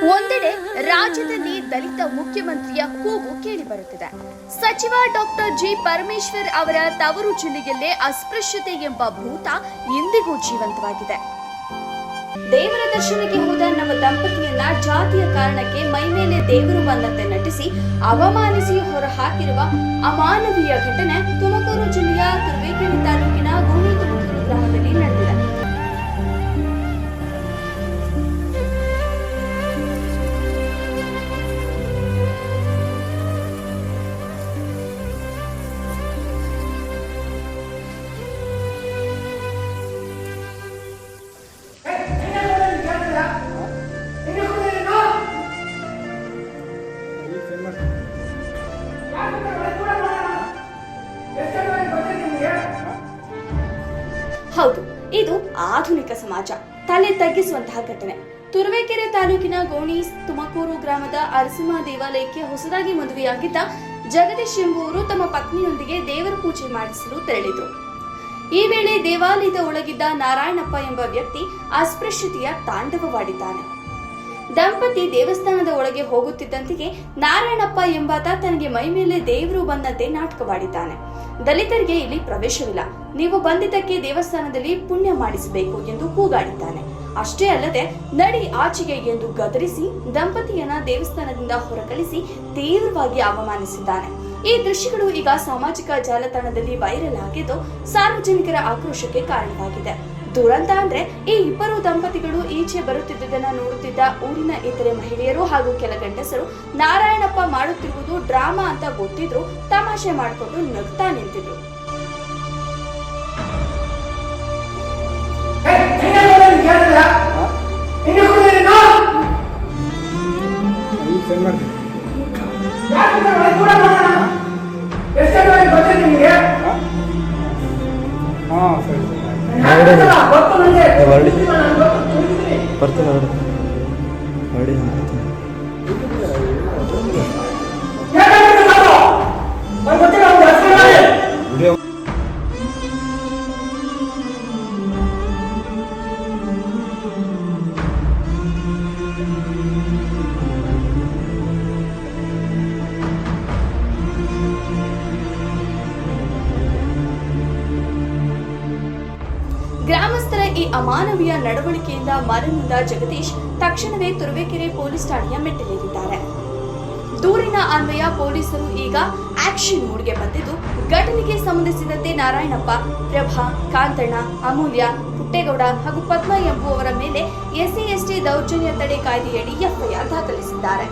ಒಂದೆಡೆ ರಾಜ್ಯದಲ್ಲಿ ದಲಿತ ಮುಖ್ಯಮಂತ್ರಿಯ ಕೂಗು ಕೇಳಿಬರುತ್ತಿದೆ. ಸಚಿವ ಡಾಕ್ಟರ್ ಜಿ ಪರಮೇಶ್ವರ್ ಅವರ ತವರು ಜಿಲ್ಲೆಯಲ್ಲೇ ಅಸ್ಪೃಶ್ಯತೆ ಎಂಬ ಭೂತ ಇಂದಿಗೂ ಜೀವಂತವಾಗಿದೆ. ದೇವರ ದರ್ಶನಕ್ಕೆ ಹೋದ ನಮ್ಮ ದಂಪತಿಯನ್ನ ಜಾತಿಯ ಕಾರಣಕ್ಕೆ ಮೈಮೇಲೆ ದೇವರು ಬಂದಂತೆ ನಟಿಸಿ ಅವಮಾನಿಸಿ ಹೊರಹಾಕಿರುವ ಅಮಾನವೀಯ ಘಟನೆ ತುಮಕೂರು ಜಿಲ್ಲೆಯ ತುರುವೇಕೆರೆ ತಾಲೂಕಿನ ಗೋಣಿತುಮಕೂರು ಗ್ರಾಮದಲ್ಲಿ ನಡೆದಿದೆ. ಹೌದು, ಇದು ಆಧುನಿಕ ಸಮಾಜ ತಲೆ ತಗ್ಗಿಸುವಂತಹ ಘಟನೆ. ತುರುವೇಕೆರೆ ತಾಲೂಕಿನ ಗೋಣಿ ತುಮಕೂರು ಗ್ರಾಮದ ಅರಸಿಂಹ ದೇವಾಲಯಕ್ಕೆ ಹೊಸದಾಗಿ ಮದುವೆಯಾಗಿದ್ದ ಜಗದೀಶ್ ಎಂಬುವರು ತಮ್ಮ ಪತ್ನಿಯೊಂದಿಗೆ ದೇವರ ಪೂಜೆ ಮಾಡಿಸಲು ತೆರಳಿದ್ರು. ಈ ವೇಳೆ ದೇವಾಲಯದ ಒಳಗಿದ್ದ ನಾರಾಯಣಪ್ಪ ಎಂಬ ವ್ಯಕ್ತಿ ಅಸ್ಪೃಶ್ಯತೆಯ ತಾಂಡವವಾಡಿದ್ದಾನೆ. ದಂಪತಿ ದೇವಸ್ಥಾನದ ಒಳಗೆ ಹೋಗುತ್ತಿದ್ದಂತೆಯೇ ನಾರಾಯಣಪ್ಪ ಎಂಬಾತ ತನಗೆ ಮೈ ಮೇಲೆ ದೇವರು ಬಂದಂತೆ ನಾಟಕವಾಡಿದ್ದಾನೆ. ದಲಿತರಿಗೆ ಇಲ್ಲಿ ಪ್ರವೇಶವಿಲ್ಲ, ನೀವು ಬಂದಿದ್ದಕ್ಕೆ ದೇವಸ್ಥಾನದಲ್ಲಿ ಪುಣ್ಯ ಮಾಡಿಸಬೇಕು ಎಂದು ಕೂಗಾಡಿದ್ದಾನೆ. ಅಷ್ಟೇ ಅಲ್ಲದೆ ನಡಿ ಆಚೆಗೆ ಎಂದು ಗದರಿಸಿ ದಂಪತಿಯನ್ನ ದೇವಸ್ಥಾನದಿಂದ ಹೊರಕಳಿಸಿ ತೀವ್ರವಾಗಿ ಅವಮಾನಿಸಿದ್ದಾನೆ. ಈ ದೃಶ್ಯಗಳು ಈಗ ಸಾಮಾಜಿಕ ಜಾಲತಾಣದಲ್ಲಿ ವೈರಲ್ ಆಗಿದ್ದು ಸಾರ್ವಜನಿಕರ ಆಕ್ರೋಶಕ್ಕೆ ಕಾರಣವಾಗಿದೆ. ದುರಂತ ಅಂದ್ರೆ ಈ ಇಬ್ಬರು ದಂಪತಿಗಳು ಈಚೆ ಬರುತ್ತಿದ್ದುದನ್ನ ನೋಡುತ್ತಿದ್ದ ಊರಿನ ಇತರೆ ಮಹಿಳೆಯರು ಹಾಗೂ ಕೆಲ ಗಂಡಸರು ನಾರಾಯಣಪ್ಪ ಮಾಡುತ್ತಿರುವುದು ಡ್ರಾಮಾ ಅಂತ ಗೊತ್ತಿದ್ರು ತಮಾಷೆ ಮಾಡಿಕೊಂಡು ನಗ್ತಾ ನಿಂತಿದ್ರು. ಗ್ರಾಮಸ್ಥರ ಈ ಅಮಾನವೀಯ ನಡವಳಿಕೆಯಿಂದ ಮನನೊಂದ ಜಗದೀಶ್ ತಕ್ಷಣವೇ ತುರುವೇಕೆರೆ ಪೊಲೀಸ್ ಠಾಣೆಯ ಮೆಟ್ಟಿಲೇರಿದ್ದಾರೆ. ದೂರಿನ ಅನ್ವಯ ಪೊಲೀಸರು ಈಗ ಆಕ್ಷನ್ ಮೂಡ್ಗೆ ಬಂದಿದ್ದು ಘಟನೆಗೆ ಸಂಬಂಧಿಸಿದಂತೆ ನಾರಾಯಣಪ್ಪ, ಪ್ರಭಾ, ಕಾಂತಣ್ಣ, ಅಮೂಲ್ಯ, ಪುಟ್ಟೇಗೌಡ ಹಾಗೂ ಪದ್ಮ ಎಂಬುವವರ ಮೇಲೆ ಎಸ್ಸಿ ಎಸ್ಟಿ ದೌರ್ಜನ್ಯ ತಡೆ ಕಾಯ್ದೆಯಡಿ ಎಫ್ಐಆರ್ ದಾಖಲಿಸಿದ್ದಾರೆ.